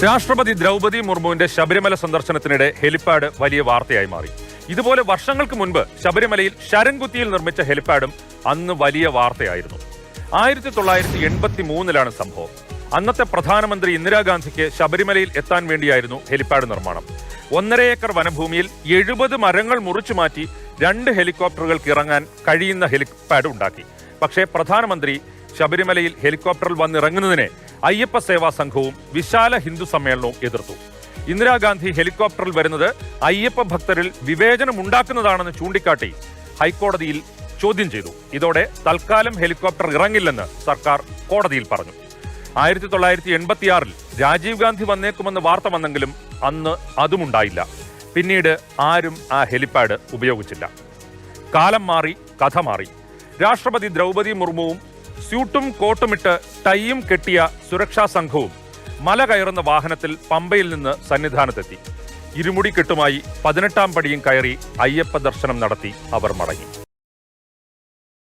രാഷ്ട്രപതി ദ്രൗപദി മുർമുവിന്റെ ശബരിമല സന്ദർശനത്തിനിടെ ഹെലിപ്പാഡ് വലിയ വാർത്തയായി മാറി. ഇതുപോലെ വർഷങ്ങൾക്ക് മുൻപ് ശബരിമലയിൽ ശരംകുത്തിയിൽ നിർമ്മിച്ച ഹെലിപ്പാഡും അന്ന് വലിയ വാർത്തയായിരുന്നു. 1983 സംഭവം. അന്നത്തെ പ്രധാനമന്ത്രി ഇന്ദിരാഗാന്ധിക്ക് ശബരിമലയിൽ എത്താൻ വേണ്ടിയായിരുന്നു ഹെലിപ്പാഡ് നിർമ്മാണം. 1.5 ഏക്കർ വനഭൂമിയിൽ 70 മരങ്ങൾ മുറിച്ചു മാറ്റി 2 ഹെലികോപ്റ്ററുകൾക്ക് ഇറങ്ങാൻ കഴിയുന്ന ഹെലിപ്പാഡ് ഉണ്ടാക്കി. പക്ഷേ പ്രധാനമന്ത്രി ശബരിമലയിൽ ഹെലികോപ്റ്ററിൽ വന്നിറങ്ങുന്നതിനെ അയ്യപ്പ സേവാ സംഘവും വിശാല ഹിന്ദു സമ്മേളനവും എതിർത്തു. ഇന്ദിരാഗാന്ധി ഹെലികോപ്റ്ററിൽ വരുന്നത് അയ്യപ്പ ഭക്തരിൽ വിവേചനം ഉണ്ടാക്കുന്നതാണെന്ന് ചൂണ്ടിക്കാട്ടി ഹൈക്കോടതിയിൽ ചോദ്യം ചെയ്തു. ഇതോടെ തൽക്കാലം ഹെലികോപ്റ്റർ ഇറങ്ങില്ലെന്ന് സർക്കാർ കോടതിയിൽ പറഞ്ഞു. 1986 രാജീവ് ഗാന്ധി വന്നേക്കുമെന്ന് വാർത്ത വന്നെങ്കിലും അന്ന് അതുമുണ്ടായില്ല. പിന്നീട് ആരും ആ ഹെലിപ്പാഡ് ഉപയോഗിച്ചില്ല. കാലം മാറി, കഥ മാറി. രാഷ്ട്രപതി ദ്രൗപദി മുർമുവും സ്യൂട്ടും കോട്ടുമിട്ട് ടൈയും കെട്ടിയ സുരക്ഷാ സംഘവും മല കയറുന്ന വാഹനത്തിൽ പമ്പയിൽ നിന്ന് സന്നിധാനത്തെത്തി. ഇരുമുടി കെട്ടുമായി 18ാം പടിയും കയറി അയ്യപ്പ ദർശനം നടത്തി അവർ മടങ്ങി.